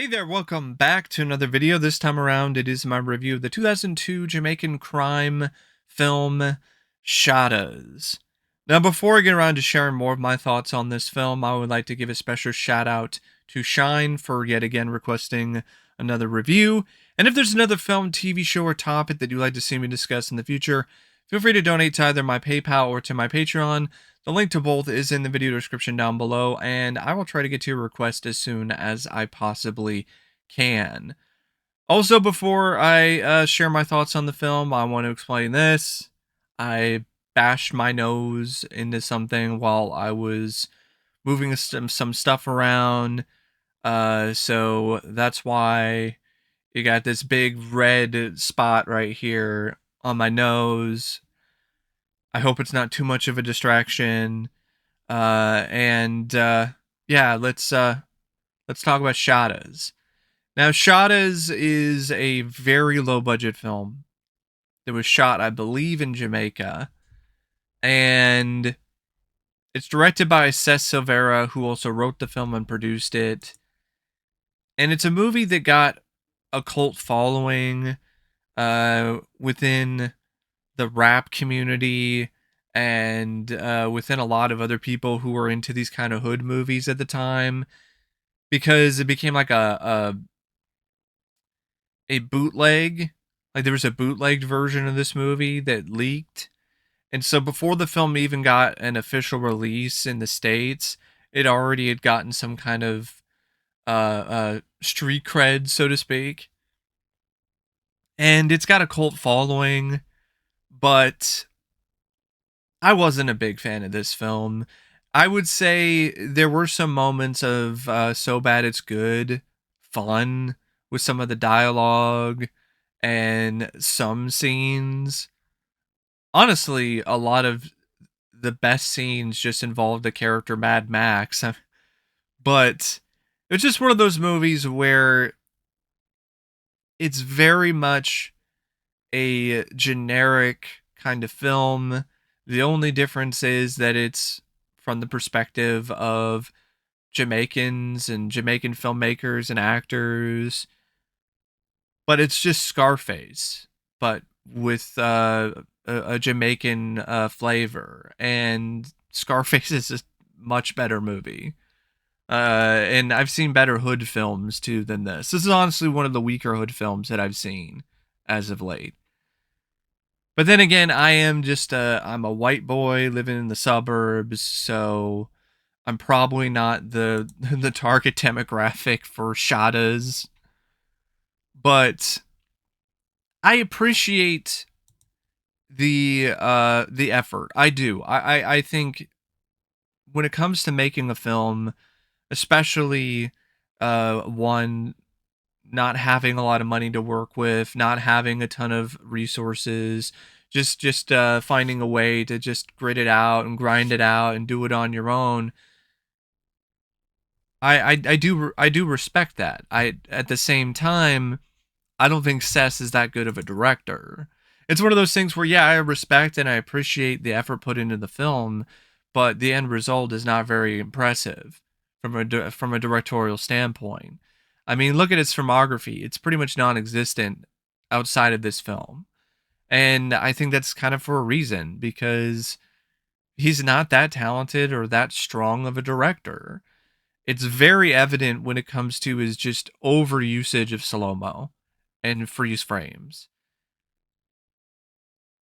Hey there, welcome back to another video. This time around, it is my review of the 2002 Jamaican crime film, Shottas. Now, before I get around to sharing more of my thoughts on this film, I would like to give a special shout out to Shine for yet again requesting another review. And if there's another film, TV show, or topic that you'd like to see me discuss in the future, feel free to donate to either my PayPal or to my Patreon. The link to both is in the video description down below, and I will try to get to your request as soon as I possibly can. Also, before I share my thoughts on the film, I want to explain this. I bashed my nose into something while I was moving some stuff around, so that's why you got this big red spot right here on my nose. I hope it's not too much of a distraction. Yeah, let's talk about Shottas. Now, Shottas is a very low budget film that was shot, I believe, in Jamaica, and it's directed by Cess Silvera, who also wrote the film and produced it. And it's a movie that got a cult following within the rap community and within a lot of other people who were into these kind of hood movies at the time, because it became like a bootleg. Like, there was a bootlegged version of this movie that leaked, and so before the film even got an official release in the States, it already had gotten some kind of street cred, so to speak. And it's got a cult following, but I wasn't a big fan of this film. I would say there were some moments of so bad it's good fun with some of the dialogue and some scenes. Honestly, a lot of the best scenes just involved the character Mad Max. But it's just one of those movies where it's very much a generic kind of film. The only difference is that it's from the perspective of Jamaicans and Jamaican filmmakers and actors. But it's just Scarface, but with a Jamaican flavor. And Scarface is a much better movie. And I've seen better hood films too than this. This is honestly one of the weaker hood films that I've seen as of late. But then again, I'm a white boy living in the suburbs, so I'm probably not the the target demographic for Shottas. But I appreciate the effort. I do. I think when it comes to making a film, especially one not having a lot of money to work with, not having a ton of resources, just finding a way to just grit it out and grind it out and do it on your own. I do respect that. I At the same time, I don't think Cess is that good of a director. It's one of those things where, yeah, I respect and I appreciate the effort put into the film, but the end result is not very impressive from a directorial standpoint. I mean, look at its filmography; it's pretty much non-existent outside of this film, and I think that's kind of for a reason, because he's not that talented or that strong of a director. It's very evident when it comes to his just overusage of slow-mo and freeze frames.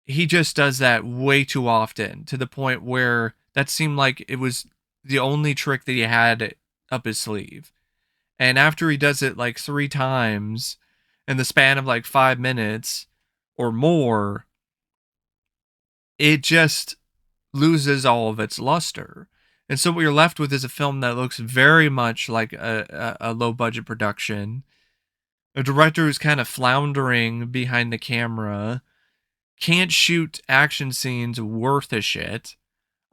He just does that way too often, to the point where that seemed like it was the only trick that he had up his sleeve. And after he does it like 3 times in the span of like 5 minutes or more, it just loses all of its luster. And so what you're left with is a film that looks very much like a low budget production. A director who's kind of floundering behind the camera, can't shoot action scenes worth a shit.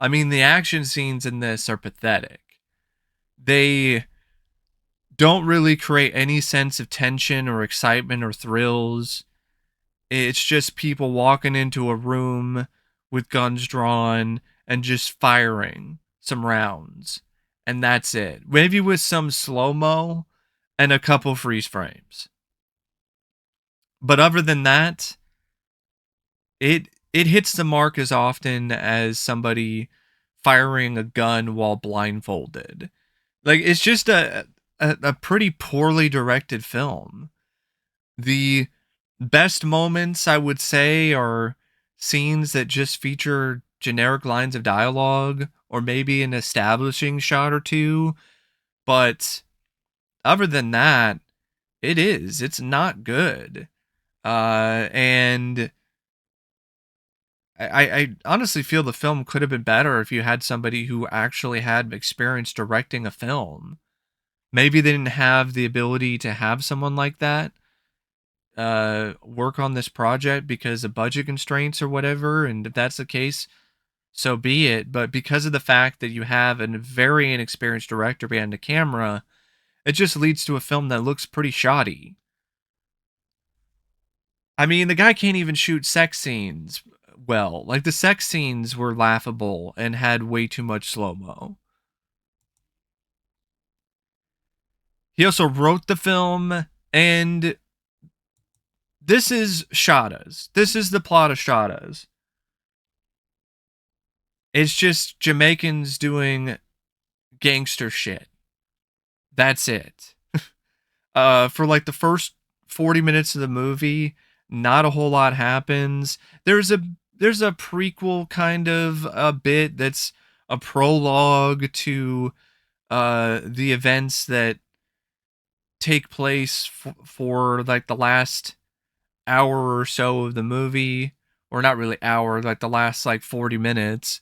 I mean, the action scenes in this are pathetic. They don't really create any sense of tension or excitement or thrills. It's just people walking into a room with guns drawn and just firing some rounds. And that's it. Maybe with some slow mo and a couple freeze frames. But other than that, it hits the mark as often as somebody firing a gun while blindfolded. Like, it's just a pretty poorly directed film. The best moments, I would say, are scenes that just feature generic lines of dialogue or maybe an establishing shot or two. But other than that, it's not good. And I honestly feel the film could have been better if you had somebody who actually had experience directing a film. Maybe they didn't have the ability to have someone like that work on this project because of budget constraints or whatever. And if that's the case, so be it. But because of the fact that you have a very inexperienced director behind the camera, it just leads to a film that looks pretty shoddy. I mean, the guy can't even shoot sex scenes well. Like, the sex scenes were laughable and had way too much slow mo. He also wrote the film, and this is Shottas. This is the plot of Shottas. It's just Jamaicans doing gangster shit. That's it. For like the first 40 minutes of the movie, not a whole lot happens. There's a prequel kind of a bit that's a prologue to the events that take place for like the last hour or so of the movie, or not really hour, like the last like 40 minutes,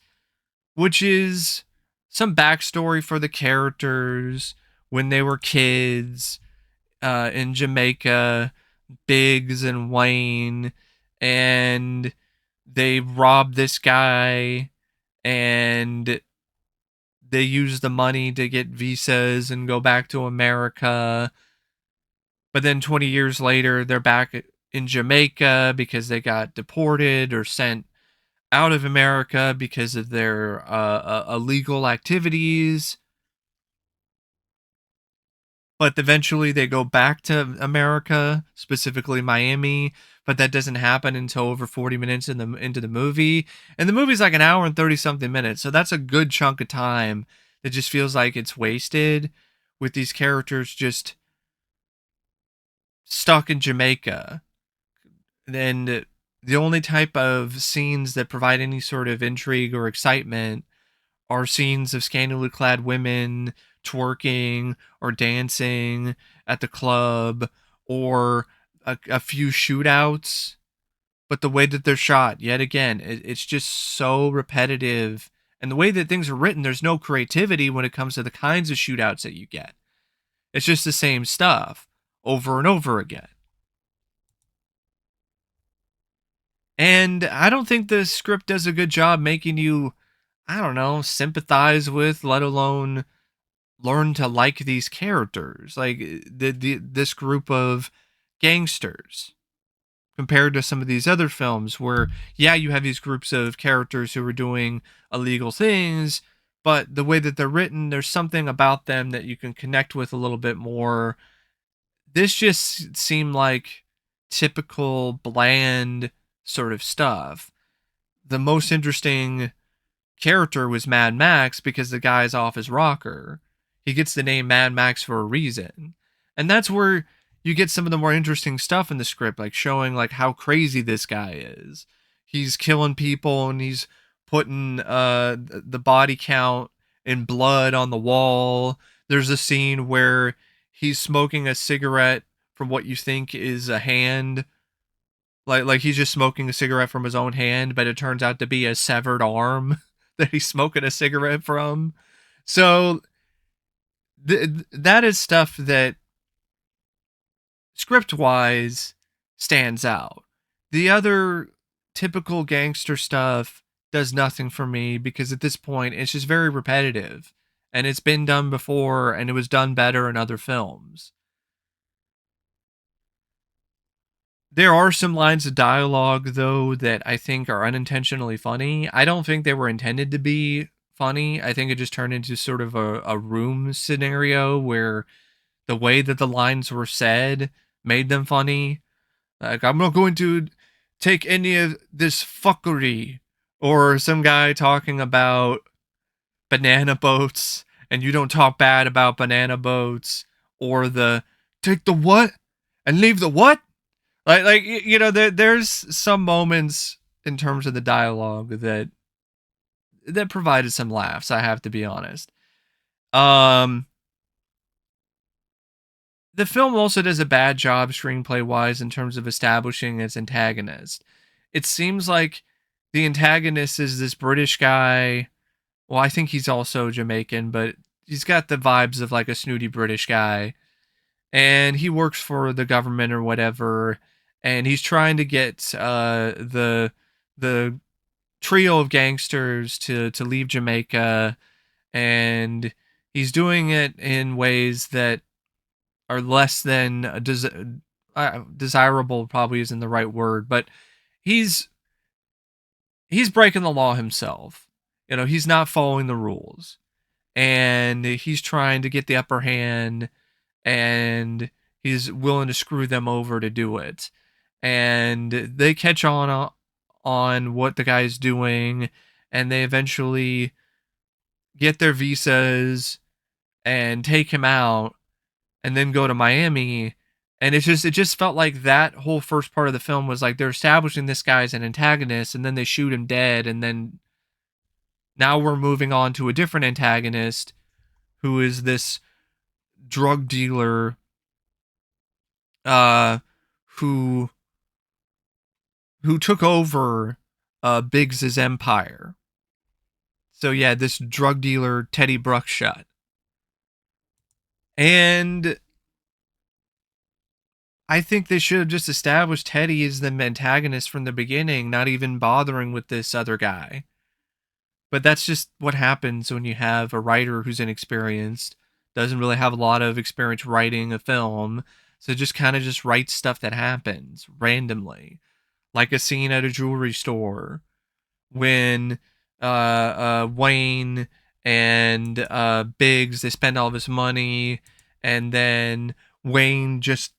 which is some backstory for the characters when they were kids in Jamaica, Biggs and Wayne, and they robbed this guy, and they use the money to get visas and go back to America. But then 20 years later, they're back in Jamaica because they got deported or sent out of America because of their illegal activities. But eventually they go back to America, specifically Miami. But that doesn't happen until over 40 minutes into the movie. And the movie's like an hour and 30 something minutes. So that's a good chunk of time that just feels like it's wasted with these characters just stuck in Jamaica. And the only type of scenes that provide any sort of intrigue or excitement are scenes of scantily clad women twerking or dancing at the club, or a few shootouts. But the way that they're shot, yet again, it's just so repetitive. And the way that things are written, there's no creativity when it comes to the kinds of shootouts that you get. It's just the same stuff over and over again. And I don't think the script does a good job making you, I don't know, sympathize with, let alone learn to like these characters, like this group of gangsters, compared to some of these other films where, yeah, you have these groups of characters who are doing illegal things, but the way that they're written, there's something about them that you can connect with a little bit more. This just seemed like typical bland sort of stuff. The most interesting character was Mad Max because the guy's off his rocker. He gets the name Mad Max for a reason. And that's where you get some of the more interesting stuff in the script, like showing like how crazy this guy is. He's killing people and he's putting the body count in blood on the wall. There's a scene where he's smoking a cigarette from what you think is a hand, like he's just smoking a cigarette from his own hand, but it turns out to be a severed arm that he's smoking a cigarette from. So that is stuff that script wise stands out. The other typical gangster stuff does nothing for me because at this point it's just very repetitive, and it's been done before and it was done better in other films. There are some lines of dialogue, though, that I think are unintentionally funny. I don't think they were intended to be funny. I think it just turned into sort of a room scenario where the way that the lines were said made them funny. Like, I'm not going to take any of this fuckery. Or some guy talking about banana boats, and you don't talk bad about banana boats. Or the take the what and leave the what? There's some moments in terms of the dialogue that provided some laughs, I have to be honest. Um, the film also does a bad job screenplay wise in terms of establishing its antagonist. It seems like the antagonist is this British guy. Well, I think he's also Jamaican, but he's got the vibes of like a snooty British guy. And he works for the government or whatever. And he's trying to get the trio of gangsters to leave Jamaica. And he's doing it in ways that are less than desirable, probably isn't the right word, but he's breaking the law himself. He's not following the rules, and he's trying to get the upper hand, and he's willing to screw them over to do it. And they catch on what the guy's doing, and they eventually get their visas and take him out, and then go to Miami. And it just felt like that whole first part of the film was like they're establishing this guy as an antagonist, and then they shoot him dead, and then now we're moving on to a different antagonist who is this drug dealer uh who took over Biggs's empire. So yeah, this drug dealer Teddy Bruckshot. And I think they should have just established Teddy as the antagonist from the beginning, not even bothering with this other guy. But that's just what happens when you have a writer who's inexperienced, doesn't really have a lot of experience writing a film, so just kind of just writes stuff that happens randomly. Like a scene at a jewelry store when Wayne and Biggs, they spend all this money, and then Wayne just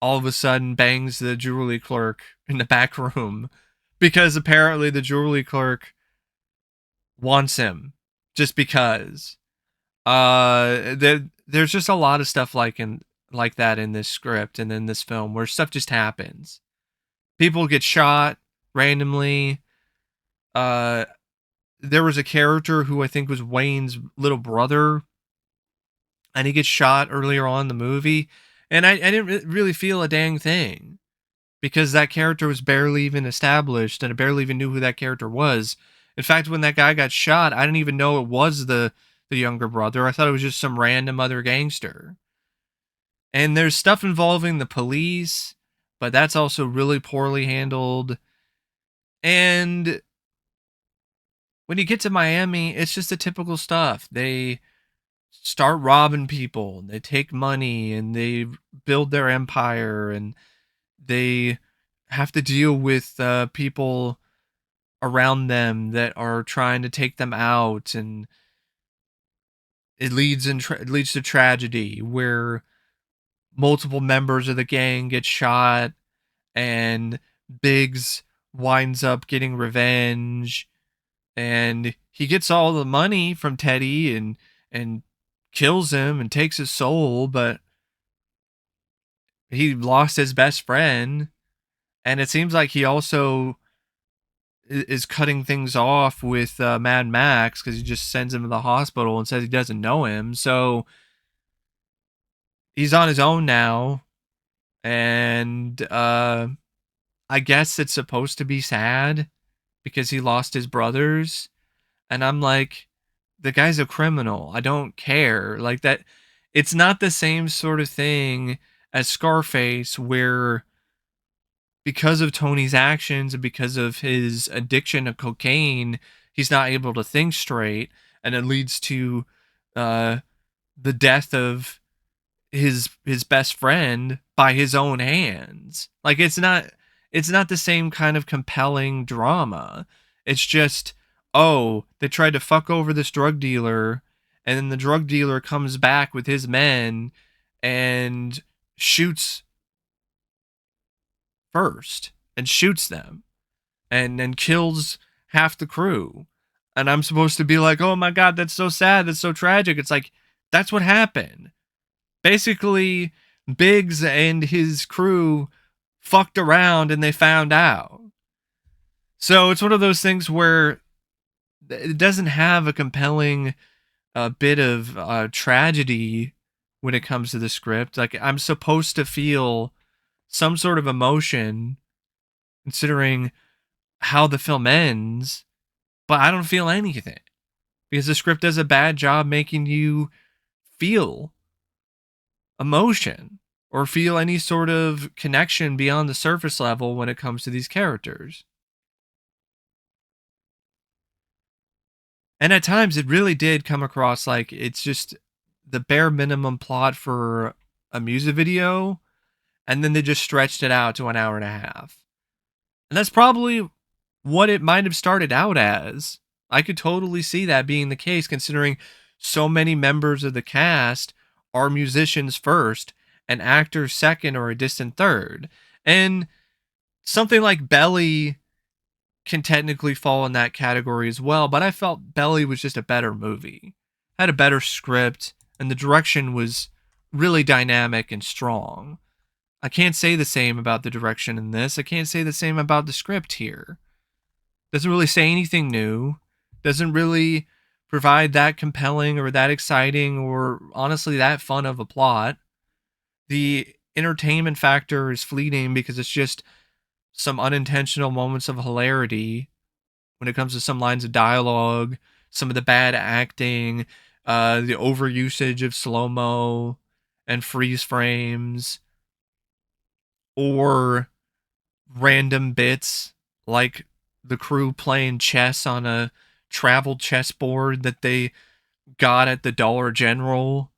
all of a sudden bangs the jewelry clerk in the back room because apparently the jewelry clerk wants him just because. There's just a lot of stuff like that in this script and in this film where stuff just happens. People get shot randomly. There was a character who I think was Wayne's little brother, and he gets shot earlier on in the movie, and I didn't really feel a dang thing because that character was barely even established, and I barely even knew who that character was. In fact, when that guy got shot, I didn't even know it was the younger brother. I thought it was just some random other gangster. And there's stuff involving the police, but that's also really poorly handled. And when you get to Miami, it's just the typical stuff. They start robbing people, they take money, and they build their empire, and they have to deal with people around them that are trying to take them out, and it leads to tragedy where multiple members of the gang get shot, and Biggs winds up getting revenge, and he gets all the money from Teddy and kills him and takes his soul, but he lost his best friend, and it seems like he also is cutting things off with Mad Max because he just sends him to the hospital and says he doesn't know him. So he's on his own now, and I guess it's supposed to be sad because he lost his brothers, and I'm like, the guy's a criminal. I don't care. Like that, it's not the same sort of thing as Scarface where because of Tony's actions and because of his addiction to cocaine, he's not able to think straight, and it leads to the death of his best friend by his own hands. Like it's not the same kind of compelling drama. It's just, oh, they tried to fuck over this drug dealer, and then the drug dealer comes back with his men and shoots first and shoots them and then kills half the crew. And I'm supposed to be like, oh my God, that's so sad. That's so tragic. It's like, that's what happened. Basically, Biggs and his crew fucked around and they found out. So it's one of those things where it doesn't have a compelling bit of tragedy when it comes to the script. Like, I'm supposed to feel some sort of emotion considering how the film ends, but I don't feel anything because the script does a bad job making you feel emotion or feel any sort of connection beyond the surface level when it comes to these characters. And at times it really did come across like it's just the bare minimum plot for a music video, and then they just stretched it out to an hour and a half. And that's probably what it might have started out as. I could totally see that being the case, considering so many members of the cast are musicians first and actors second or a distant third. And something like Belly can technically fall in that category as well, but I felt Belly was just a better movie. Had a better script, and the direction was really dynamic and strong. I can't say the same about the direction in this. I can't say the same about the script here. Doesn't really say anything new. Doesn't really provide that compelling or that exciting or honestly that fun of a plot. The entertainment factor is fleeting because it's just some unintentional moments of hilarity when it comes to some lines of dialogue, some of the bad acting, the overusage of slow-mo and freeze frames, or random bits like the crew playing chess on a travel chessboard that they got at the Dollar General.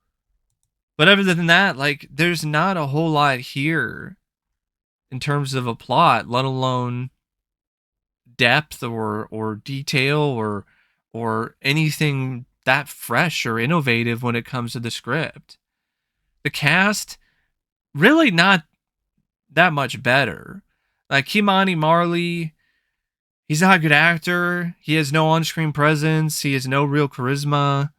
But other than that, like, there's not a whole lot here in terms of a plot, let alone depth or detail or anything that fresh or innovative when it comes to the script. The cast really not that much better. Like Ky-Mani Marley, he's not a good actor. He has no on-screen presence. He has no real charisma.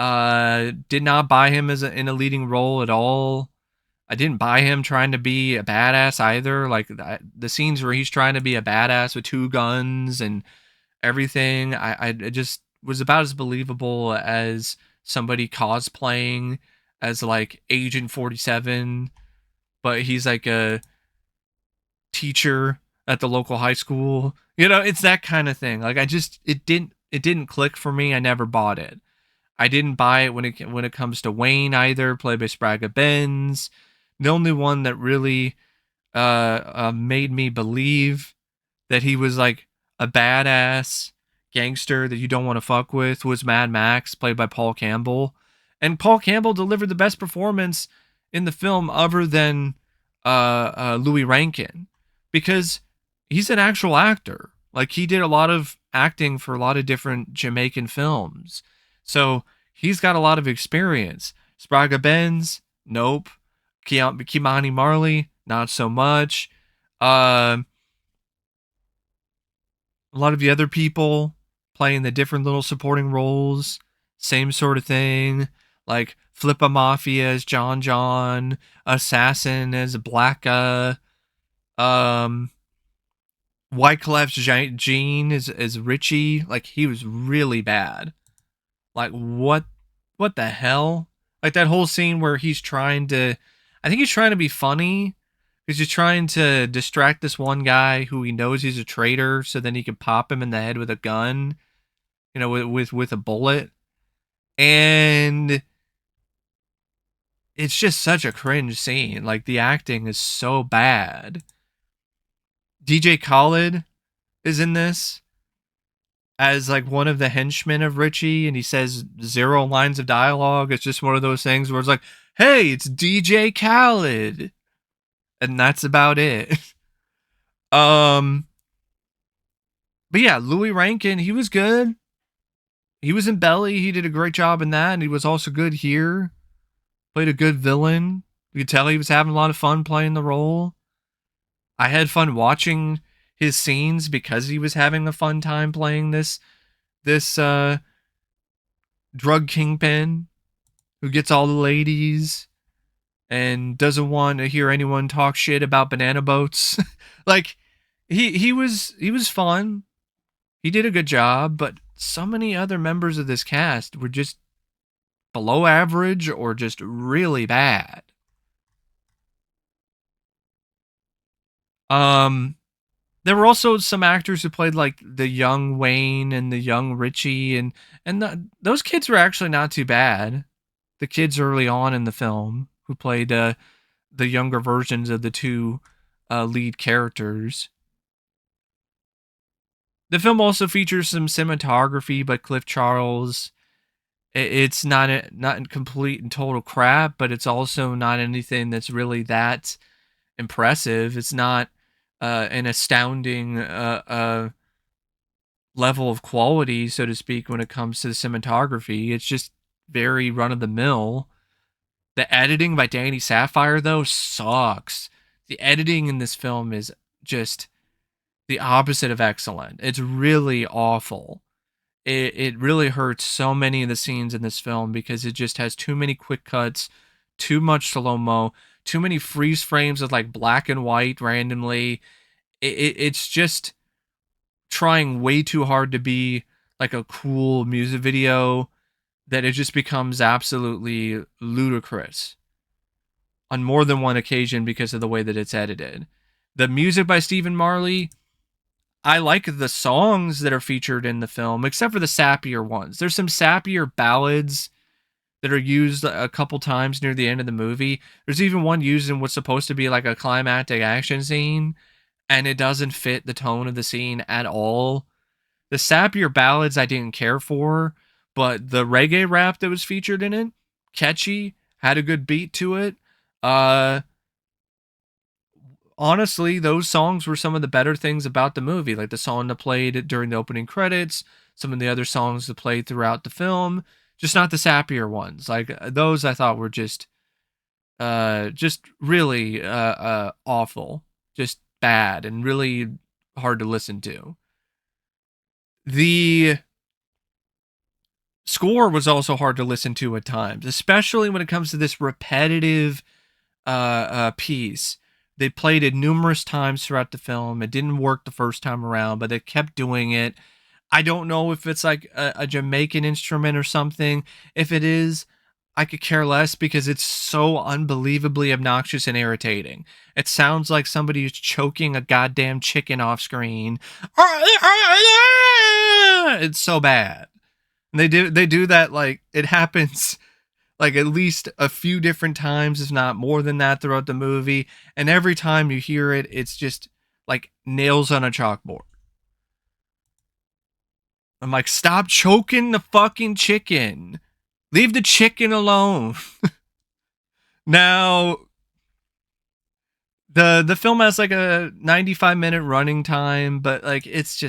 Did not buy him as in a leading role at all. I didn't buy him trying to be a badass either. Like the scenes where he's trying to be a badass with two guns and everything, I just was about as believable as somebody cosplaying as like Agent 47, but he's like a teacher at the local high school. You know, it's that kind of thing. Like it didn't click for me. I never bought it. I didn't buy it when it comes to Wayne either, played by Spragga Benz. The only one that really made me believe that he was like a badass gangster that you don't want to fuck with was Mad Max, played by Paul Campbell. And Paul Campbell delivered the best performance in the film other than Louie Rankin, because he's an actual actor. Like, he did a lot of acting for a lot of different Jamaican films. So he's got a lot of experience. Spragga Benz, nope. Ky-Mani Marley, not so much. A lot of the other people playing the different little supporting roles, same sort of thing. Like Flippa Mafia as John, Assassin as Blacka, Wyclef's Gene is Richie. Like, he was really bad. Like, what the hell? Like that whole scene where he's trying to, I think he's trying to be funny. He's just trying to distract this one guy who he knows he's a traitor, so then he can pop him in the head with a gun, you know, with a bullet. And it's just such a cringe scene. Like, the acting is so bad. DJ Khaled is in this as like one of the henchmen of Richie, and he says 0 lines of dialogue. It's just one of those things where it's like, hey, it's DJ Khaled. And that's about it. But yeah, Louie Rankin, he was good. He was in Belly. He did a great job in that, and he was also good here. Played a good villain. You could tell he was having a lot of fun playing the role. I had fun watching his scenes because he was having a fun time playing this drug kingpin who gets all the ladies and doesn't want to hear anyone talk shit about banana boats. Like he was fun. He did a good job, but so many other members of this cast were just below average or just really bad. Um there were also some actors who played like the young Wayne and the young Richie, and those kids were actually not too bad. The kids early on in the film who played the younger versions of the two lead characters. The film also features some cinematography by Cliff Charles. It's not complete and total crap, but it's also not anything that's really that impressive. It's not an astounding level of quality, so to speak, when it comes to the cinematography. It's just very run of the mill. The editing by Danny Sapphire, though, sucks. The editing in this film is just the opposite of excellent. It's really awful. It really hurts so many of the scenes in this film because it just has too many quick cuts, too much slow mo, too many freeze frames of like black and white randomly. It's just trying way too hard to be like a cool music video that it just becomes absolutely ludicrous on more than one occasion because of the way that it's edited. The music by Stephen Marley, I like the songs that are featured in the film, except for the sappier ones. There's some sappier ballads that are used a couple times near the end of the movie. There's even one used in what's supposed to be like a climactic action scene, and it doesn't fit the tone of the scene at all. The sappier ballads I didn't care for, but the reggae rap that was featured in it, catchy, had a good beat to it. Uh, Honestly, those songs were some of the better things about the movie, like the song that played during the opening credits, some of the other songs that played throughout the film, just not the sappier ones. Like those I thought were just really awful, just bad and really hard to listen to. The score was also hard to listen to at times, especially when it comes to this repetitive piece. They played it numerous times throughout the film. It didn't work the first time around, but they kept doing it. I don't know if it's like a Jamaican instrument or something. If it is, I could care less because it's so unbelievably obnoxious and irritating. It sounds like somebody is choking a goddamn chicken off screen. It's so bad. And they do that like it happens like at least a few different times, if not more than that, throughout the movie. And every time you hear it, it's just like nails on a chalkboard. I'm like, stop choking the fucking chicken. Leave the chicken alone. Now, the film has like a 95-minute running time, but like it's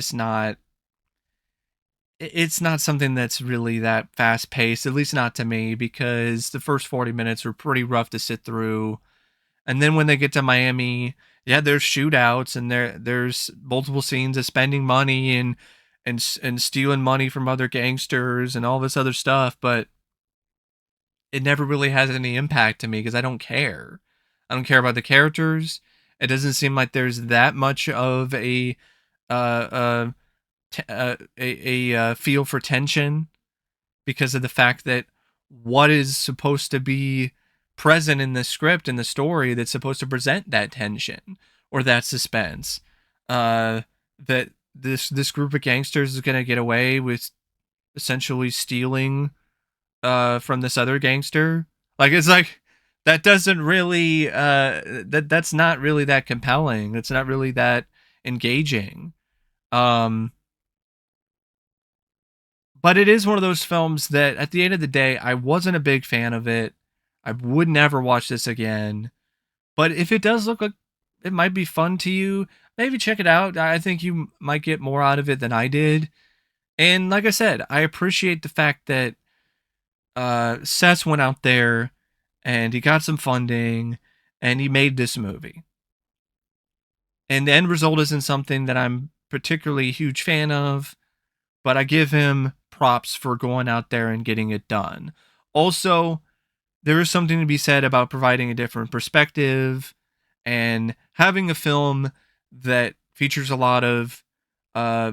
not something that's really that fast paced, at least not to me, because the first 40 minutes were pretty rough to sit through. And then when they get to Miami, yeah, there's shootouts and there's multiple scenes of spending money and stealing money from other gangsters and all this other stuff, but it never really has any impact to me because I don't care. I don't care about the characters. It doesn't seem like there's that much of uh, uh, a feel for tension because of the fact that what is supposed to be present in the script and the story that's supposed to present that tension or that suspense, that this group of gangsters is going to get away with essentially stealing from this other gangster. Like it's like that doesn't really that's not really that compelling. It's not really that engaging. Um but it is one of those films that at the end of the day I wasn't a big fan of it. I would never watch this again. But if it does look like it might be fun to you, maybe check it out. I think you might get more out of it than I did. And like I said, I appreciate the fact that Cess went out there and he got some funding and he made this movie. And the end result isn't something that I'm particularly a huge fan of, but I give him props for going out there and getting it done. Also, there is something to be said about providing a different perspective and having a film that features a lot of uh,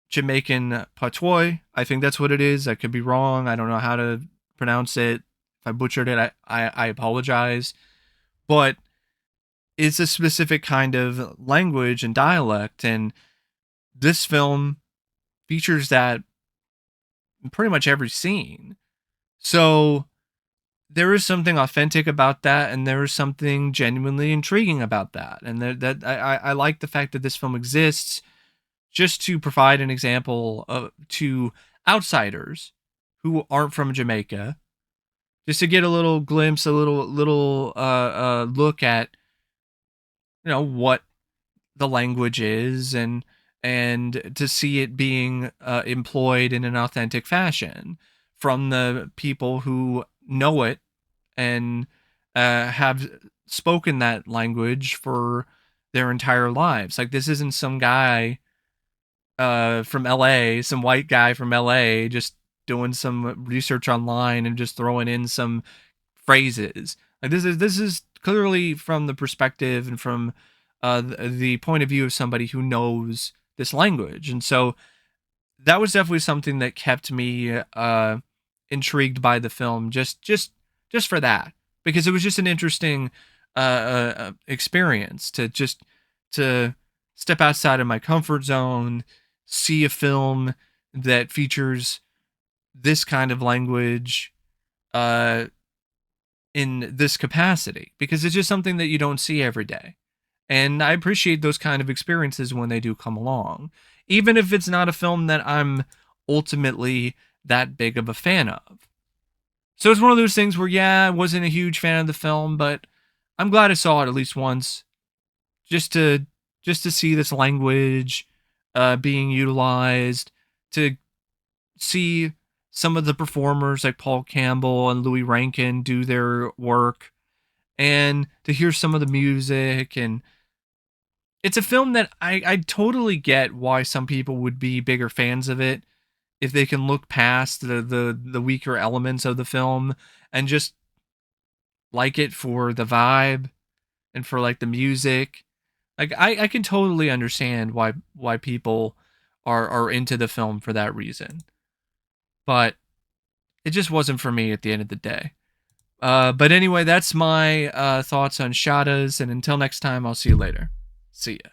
Jamaican patois. I think that's what it is. I could be wrong. I don't know how to pronounce it. If I butchered it, I apologize. But it's a specific kind of language and dialect, and this film features that in pretty much every scene. So there is something authentic about that, and there is something genuinely intriguing about that. And that I like the fact that this film exists just to provide an example to outsiders who aren't from Jamaica, just to get a little glimpse, a little look at what the language is, and to see it being employed in an authentic fashion from the people who know it and have spoken that language for their entire lives. Like, this isn't some guy from LA, some white guy from LA, just doing some research online and just throwing in some phrases. Like, this is clearly from the perspective and from the point of view of somebody who knows this language. And so that was definitely something that kept me intrigued by the film, just for that, because it was just an interesting experience to step outside of my comfort zone, see a film that features this kind of language uh, in this capacity, because it's just something that you don't see every day. And I appreciate those kind of experiences when they do come along, even if it's not a film that I'm ultimately that big of a fan of. So it's one of those things where, yeah, I wasn't a huge fan of the film, but I'm glad I saw it at least once, just to see this language being utilized, to see some of the performers like Paul Campbell and Louie Rankin do their work, and to hear some of the music. And it's a film that I totally get why some people would be bigger fans of it if they can look past the weaker elements of the film and just like it for the vibe and for like the music. Like, I can totally understand why people are into the film for that reason. But it just wasn't for me at the end of the day. But anyway, that's my thoughts on Shottas, and until next time, I'll see you later. See ya.